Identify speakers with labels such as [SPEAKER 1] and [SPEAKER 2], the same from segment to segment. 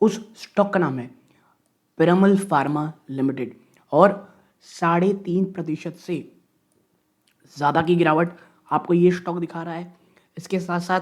[SPEAKER 1] उस स्टॉक का नाम है पिरामल फार्मा लिमिटेड और 3.5% से ज़्यादा की गिरावट आपको ये स्टॉक दिखा रहा है। इसके साथ साथ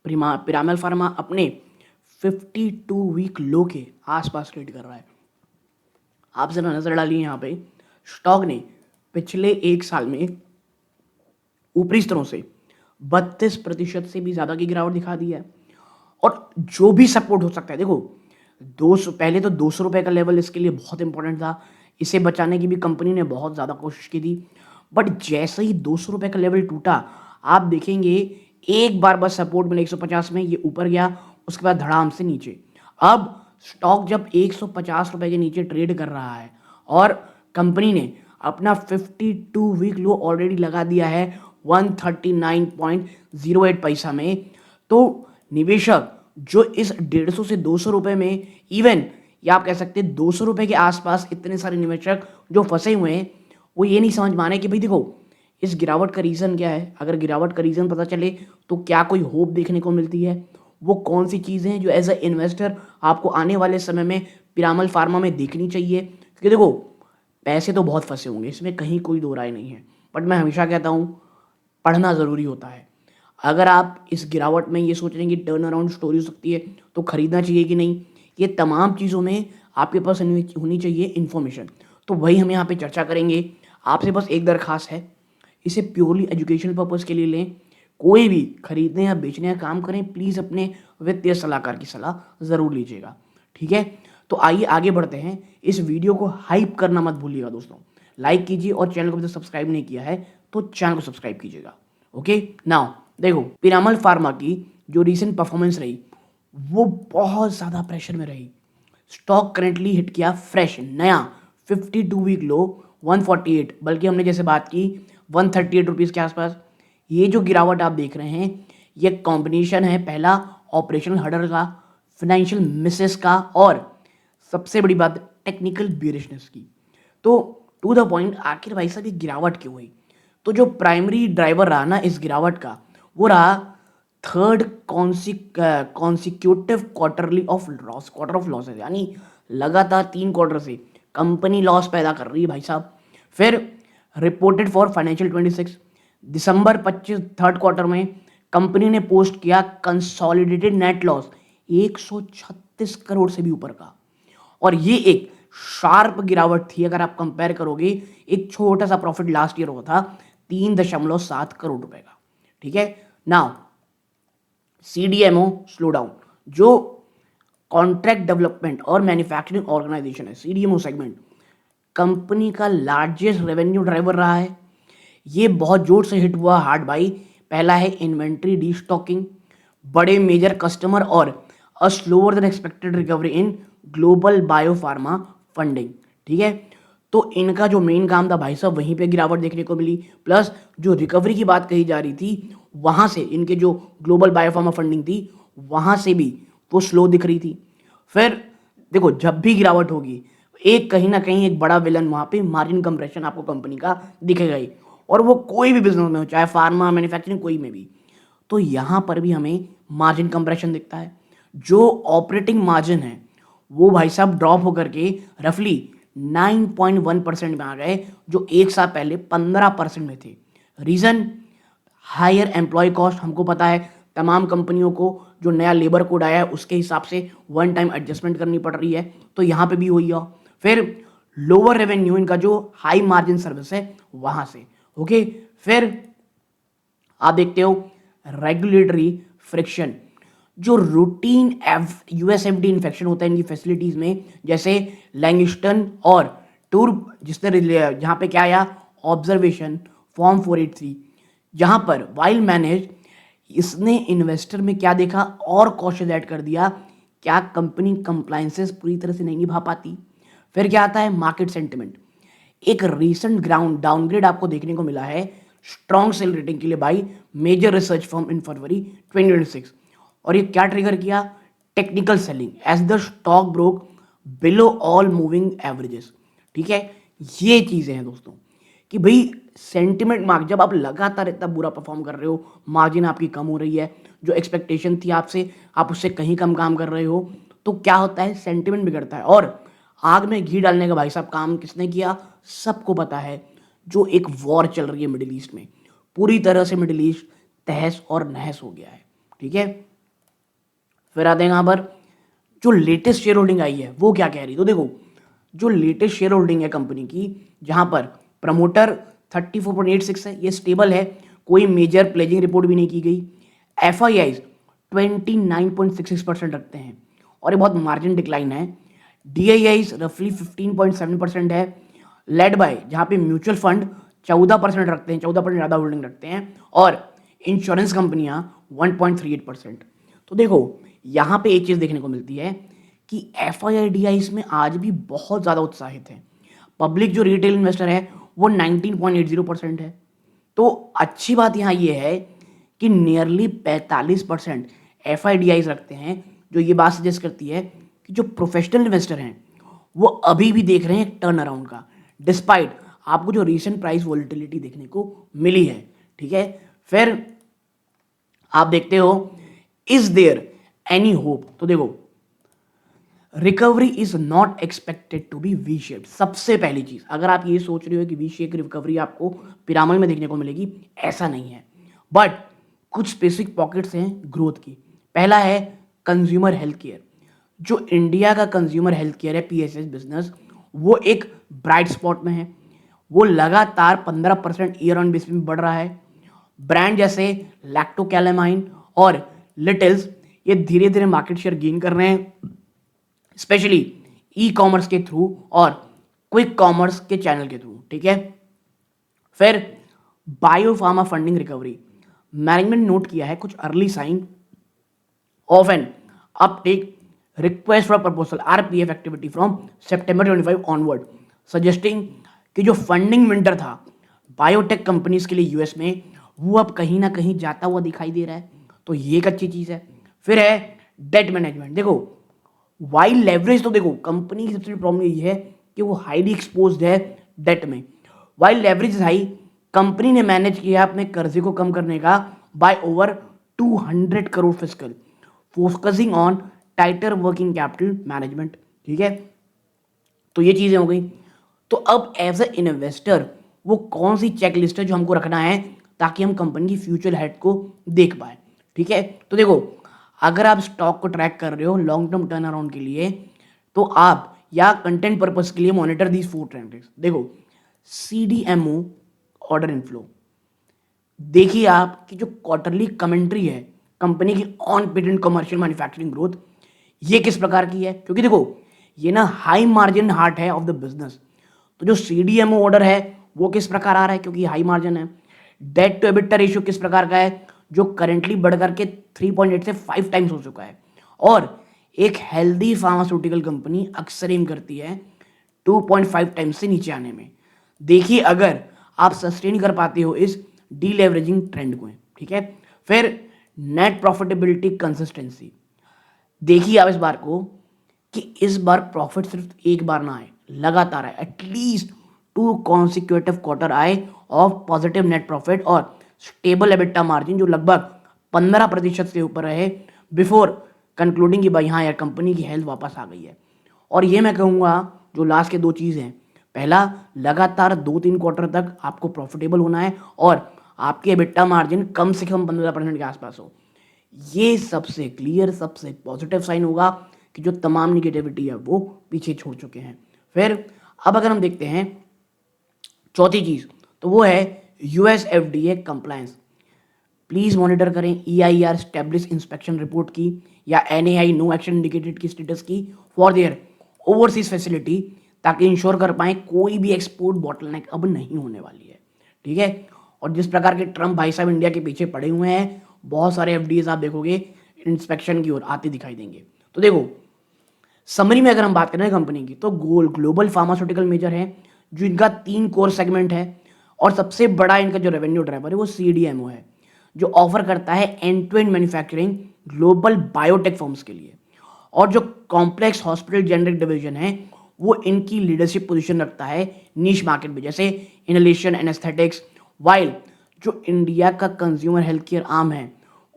[SPEAKER 1] पिरामल फार्मा अपने 52 वीक लो के आसपास ट्रेड कर रहा है। आप जरा नज़र डालिए यहाँ पे, स्टॉक ने पिछले एक साल में ऊपरी स्तरों से 32% से भी ज़्यादा की गिरावट दिखा दी है। और जो भी सपोर्ट हो सकता है, देखो 200 पहले तो 200 रुपये का लेवल इसके लिए बहुत इंपॉर्टेंट था। इसे बचाने की भी कंपनी ने बहुत ज़्यादा कोशिश की थी, बट जैसे ही 200 रुपये का लेवल टूटा, आप देखेंगे एक बार बस सपोर्ट मिला 150 में, ये ऊपर गया, उसके बाद धड़ाम से नीचे। अब स्टॉक जब 150 रुपये के नीचे ट्रेड कर रहा है और कंपनी ने अपना 52 वीक लो ऑलरेडी लगा दिया है 139.08 पैसा में, तो निवेशक जो इस 150 से 200 रुपये में, इवन या आप कह सकते हैं 200 रुपये के आसपास इतने सारे निवेशक जो फंसे हुए हैं, वो ये नहीं समझ माने कि भाई देखो इस गिरावट का रीज़न क्या है। अगर गिरावट का रीज़न पता चले तो क्या कोई होप देखने को मिलती है, वो कौन सी चीज़ें हैं जो एज अ इन्वेस्टर आपको आने वाले समय में पिरामल फार्मा में देखनी चाहिए। क्योंकि देखो पैसे तो बहुत फंसे होंगे, इसमें कहीं कोई दो राय नहीं है, बट मैं हमेशा कहता हूँ पढ़ना ज़रूरी होता है। अगर आप इस गिरावट में ये सोच रहे हैं कि टर्न अराउंड स्टोरी हो सकती है तो ख़रीदना चाहिए कि नहीं, ये तमाम चीज़ों में आपके पास होनी चाहिए इन्फॉर्मेशन। तो वही हम यहाँ पे चर्चा करेंगे। आपसे बस एक दरख्वास्त है, इसे प्योरली एजुकेशनल पर्पज़ के लिए लें। कोई भी खरीदने या बेचने का काम करें, प्लीज़ अपने वित्तीय सलाहकार की सलाह ज़रूर लीजिएगा, ठीक है। तो आइए आगे बढ़ते हैं। इस वीडियो को हाइप करना मत भूलिएगा दोस्तों, लाइक कीजिए और चैनल को अभी तक सब्सक्राइब नहीं किया है तो चैनल को सब्सक्राइब कीजिएगा। ओके, नाउ देखो पिरामल फार्मा की जो रीसेंट परफॉर्मेंस रही वो बहुत ज़्यादा प्रेशर में रही। स्टॉक करेंटली हिट किया फ्रेश नया 52 वीक लो 148, बल्कि हमने जैसे बात की 138 रुपीज़ के आसपास। ये जो गिरावट आप देख रहे हैं ये कॉम्बिनेशन है, पहला ऑपरेशनल हडर का, फाइनेंशियल मिसेस का, और सबसे बड़ी बात टेक्निकल बेरिशनेस की। तो टू द पॉइंट, आखिर भाई साहब ये गिरावट क्यों हुई? तो जो प्राइमरी ड्राइवर रहा ना इस गिरावट का, वो रहा third consecutive quarter of losses, यानी लगातार 3 क्वार्टर से कंपनी लॉस पैदा कर रही है भाई साहब। फिर reported for financial 26 December 25 third quarter में कंपनी ने पोस्ट किया कंसोलिडेटेड नेट लॉस 136 करोड़ से भी ऊपर का। और ये एक शार्प गिरावट थी। अगर आप कंपेयर करोगे, एक छोटा सा प्रॉफिट लास्ट ईयर हुआ था 3.7 करोड़ रुपए का, ठीक है। नाउ सीडीएमओ स्लो डाउन, जो कॉन्ट्रैक्ट डेवलपमेंट और मैन्युफैक्चरिंग ऑर्गेनाइजेशन है, सीडीएमओ सेगमेंट कंपनी का लार्जेस्ट रेवेन्यू ड्राइवर रहा है। ये बहुत जोर से हिट हुआ हार्ड भाई। पहला है इन्वेंट्री डीस्टॉकिंग, बड़े मेजर कस्टमर और a slower then expected recovery in global biopharma funding, ठीक है। तो इनका जो मेन काम था भाई साहब, वहीं पे गिरावट देखने को मिली। प्लस जो रिकवरी की बात कही जा रही थी, वहाँ से इनके जो ग्लोबल बायोफार्मा फंडिंग थी वहाँ से भी वो स्लो दिख रही थी। फिर देखो जब भी गिरावट होगी, एक कहीं ना कहीं एक बड़ा विलन वहाँ पे मार्जिन कंप्रेशन आपको कंपनी का दिखेगा ही, और वो कोई भी बिजनेस में हो, चाहे फार्मा मैन्युफैक्चरिंग कोई में भी। तो यहाँ पर भी हमें मार्जिन कंप्रेशन दिखता है। जो ऑपरेटिंग मार्जिन है वो भाई साहब ड्रॉप होकर के रफली 9.1% में आ गए, जो एक साल पहले 15% में थे। Reason higher employ cost. हमको पता है तमाम कंपनियों को जो नया लेबर कोड आया है उसके हिसाब से वन टाइम एडजस्टमेंट करनी पड़ रही है, तो यहाँ पे भी हुई है। फिर लोअर रेवेन्यू इनका जो हाई मार्जिन सर्विस है वहाँ से। ओके, फिर आप देखते हो रेगुलेटरी फ्रिक्शन, जो रूटीन यूएसएफडी इन्फेक्शन होता है इनकी फैसिलिटीज़ में, जैसे लैंगिस्टन और टूर, जहाँ पे क्या आया ऑब्जर्वेशन फॉर्म 483, जहाँ पर वाइल मैनेज इसने इन्वेस्टर में क्या देखा और कॉशन ऐड कर दिया, क्या कंपनी कंप्लायंसेस पूरी तरह से नहीं निभा पाती। फिर क्या आता है मार्केट सेंटिमेंट। एक रीसेंट ग्राउंड डाउनग्रेड आपको देखने को मिला है स्ट्रॉन्ग सेल रेटिंग के लिए by major research firm in February 2026। और ये क्या ट्रिगर किया, technical selling as the stock broke below all moving averages, ठीक है। ये चीज़ें हैं दोस्तों कि भाई सेंटिमेंट मार्क, जब आप लगातार इतना बुरा परफॉर्म कर रहे हो, मार्जिन आपकी कम हो रही है, जो एक्सपेक्टेशन थी आपसे आप उससे कहीं कम काम कर रहे हो, तो क्या होता है, सेंटिमेंट बिगड़ता है। और आग में घी डालने का भाई साहब काम किसने किया, सबको पता है। जो एक वॉर चल रही है मिडिल ईस्ट में, पूरी तरह से मिडिल ईस्ट तहस और नहस हो गया है, ठीक है। फिर आते हैं यहाँ पर, जो लेटेस्ट शेयर होल्डिंग आई है वो क्या कह रही है। तो देखो, जो लेटेस्ट शेयर होल्डिंग है कंपनी की, जहां पर प्रमोटर 34.86 है, ये स्टेबल है, कोई मेजर प्लेजिंग रिपोर्ट भी नहीं की गई। एफ आई आईज 29.66% रखते हैं और ये बहुत मार्जिन डिक्लाइन है। डी आई आईज रफली 15.7% है, लेड बाय जहां पे म्यूचुअल फंड 14% रखते हैं, 14% ज़्यादा होल्डिंग रखते हैं, और इंश्योरेंस कंपनियां 1.38%। तो देखो, यहाँ पे एक चीज़ देखने को मिलती है कि F I I D I इसमें आज भी बहुत ज़्यादा उत्साहित है। पब्लिक जो रिटेल इन्वेस्टर है वो 19.80% है। तो अच्छी बात यहाँ ये है कि nearly 45% F I D eyes रखते हैं, जो ये बात सजेस्ट करती है कि जो प्रोफेशनल इन्वेस्टर हैं वो अभी भी देख रहे हैं टर्न अराउंड का, डिस्पाइट आपको जो रीसेंट प्राइस वॉलिटिलिटी देखने को मिली है, ठीक है। फिर आप देखते हो, इज देयर एनी होप। तो देखो, recovery is not expected to be V shaped. सबसे पहली चीज, अगर आप ये सोच रहे हो कि वी शेप रिकवरी आपको पिरामिड में देखने को मिलेगी, ऐसा नहीं है। बट कुछ स्पेसिफिक पॉकेट्स हैं ग्रोथ की। पहला है कंज्यूमर हेल्थ केयर। जो इंडिया का कंज्यूमर हेल्थ केयर है, पीएसएस बिजनेस, वो एक ब्राइट स्पॉट में है। वो लगातार 15% ईयर ऑन बेसिस में बढ़ रहा है। ब्रांड जैसे लैक्टोकैलामाइन और लिटिल्स ये धीरे धीरे मार्केट शेयर गेन कर रहे हैं, स्पेशली ई कॉमर्स के थ्रू और क्विक कॉमर्स के चैनल के थ्रू, ठीक है। फिर biopharma funding recovery, management note किया है कुछ early sign of an uptake request for proposal RPF activity from September 25 onward, suggesting कि जो फंडिंग विंटर था बायोटेक कंपनीज के लिए यूएस में, वो अब कहीं ना कहीं जाता हुआ दिखाई दे रहा है। तो ये एक अच्छी चीज है। फिर है डेट मैनेजमेंट। देखो, वाइल लेवरेज, तो देखो कंपनी की सबसे बड़ी प्रॉब्लम ये है कि वो हाईली एक्सपोज्ड है डेट में। वाइल लेवरेज हाई, कंपनी ने मैनेज किया अपने कर्जे को कम करने का by over 200 crore fiscal, focusing on tighter working capital management, ठीक है। तो ये चीजें हो गई। तो अब एज ए इन्वेस्टर वो कौन सी चेकलिस्ट है जो हमको रखना है ताकि हम कंपनी की फ्यूचर हेड को देख पाए, ठीक है। तो देखो, अगर आप स्टॉक को ट्रैक कर रहे हो लॉन्ग टर्म टर्न अराउंड के लिए, तो आप या कंटेंट पर्पस के लिए मॉनिटर दीज 4 ट्रेंड्स। देखो, सीडीएमओ ऑर्डर इनफ्लो, देखिए आप कि जो क्वार्टरली कमेंट्री है कंपनी की on patent commercial manufacturing growth, ये किस प्रकार की है, क्योंकि देखो ये ना हाई मार्जिन हार्ट है ऑफ द बिजनेस। तो जो सीडीएमओ ऑर्डर है वो किस प्रकार आ रहा है, क्योंकि हाई मार्जिन है। डेट टू एबिटा रेशियो किस प्रकार का है, जो करेंटली बढ़ करके 3.8 से 5 टाइम्स हो चुका है। और एक हेल्दी फार्मास्यूटिकल कंपनी अक्सर एम करती है 2.5 टाइम्स से नीचे आने में। देखिए अगर आप सस्टेन कर पाते हो इस डीलेवरेजिंग ट्रेंड को, ठीक है। फिर नेट प्रॉफिटेबिलिटी कंसिस्टेंसी, देखिए आप इस बार को कि इस बार प्रॉफिट सिर्फ एक बार ना आए, लगातार आए, एटलीस्ट 2 कॉन्सिक्यूटिव क्वार्टर आए ऑफ पॉजिटिव नेट प्रॉफिट और स्टेबल एबिटा मार्जिन जो लगभग 15% से ऊपर रहे बिफोर कंक्लूडिंग कि भाई हाँ यार कंपनी की हेल्थ वापस आ गई है। और ये मैं कहूँगा जो लास्ट के 2 चीज़ हैं, पहला लगातार 2-3 क्वार्टर तक आपको प्रॉफिटेबल होना है और आपके एबिटा मार्जिन कम से कम 15% के आसपास हो। ये सबसे क्लियर, सबसे पॉजिटिव साइन होगा कि जो तमाम निगेटिविटी है वो पीछे छोड़ चुके हैं। फिर अब अगर हम देखते हैं चौथी चीज़, तो वो है US FDA compliance. Please monitor करें EIR स्टैब्लिश इंस्पेक्शन रिपोर्ट की या NAI नो एक्शन इंडिकेटेड की स्टेटस की फॉर देयर ओवरसीज फैसिलिटी, ताकि इंश्योर कर पाएं कोई भी एक्सपोर्ट बॉटलनेक अब नहीं होने वाली है, ठीक है। और जिस प्रकार के ट्रम्प भाई साहब इंडिया के पीछे पड़े हुए हैं, बहुत सारे FDAs आप देखोगे इंस्पेक्शन की ओर आते दिखाई देंगे। तो देखो, समरी में अगर हम बात करें कंपनी की, तो ग्लोबल फार्मास्यूटिकल मेजर है, जो इनका 3 कोर सेगमेंट है और सबसे बड़ा इनका जो रेवेन्यू ड्राइवर है वो CDMO है, जो ऑफर करता है end to end manufacturing global biotech firms के लिए। और जो कॉम्प्लेक्स हॉस्पिटल जेनरिक डिवीजन है वो इनकी लीडरशिप पोजीशन रखता है नीश मार्केट में, जैसे इनहेलेशन एनेस्थेटिक्स। वाइल जो इंडिया का कंज्यूमर हेल्थ केयर आर्म है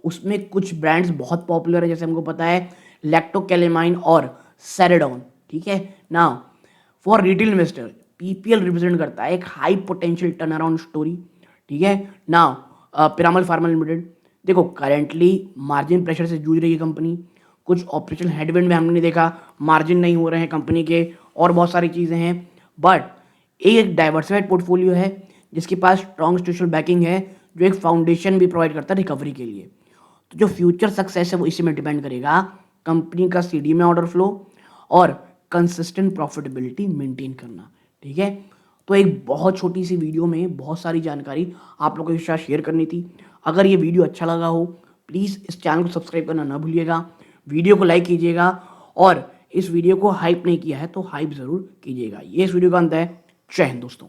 [SPEAKER 1] उसमें कुछ ब्रांड्स बहुत पॉपुलर है, जैसे हमको पता है लैक्टोकैलेमाइन और सेरेडोन। ठीक है, now for retail investor PPL represent करता है एक high potential turn around story. ठीक है, नाउ पिरामल फार्मा लिमिटेड, देखो करेंटली मार्जिन प्रेशर से जूझ रही है कंपनी, कुछ ऑपरेशनल हेडविंड में हमने देखा, मार्जिन नहीं हो रहे हैं कंपनी के, और बहुत सारी चीज़ें हैं, बट एक डाइवर्सिफाइड पोर्टफोलियो है जिसके पास स्ट्रॉन्ग इंस्टीट्यूशनल बैकिंग है, जो एक फाउंडेशन भी प्रोवाइड करता है रिकवरी के लिए। तो जो फ्यूचर सक्सेस है वो इसी में डिपेंड करेगा, कंपनी का सीडी में ऑर्डर फ्लो और कंसिस्टेंट प्रॉफिटेबिलिटी मेंटेन करना। ठीक है, तो एक बहुत छोटी सी वीडियो में बहुत सारी जानकारी आप लोगों के साथ शेयर करनी थी। अगर ये वीडियो अच्छा लगा हो प्लीज़ इस चैनल को सब्सक्राइब करना ना भूलिएगा, वीडियो को लाइक कीजिएगा, और इस वीडियो को हाइप नहीं किया है तो हाइप ज़रूर कीजिएगा। ये इस वीडियो का अंत है। जय हिंद दोस्तों।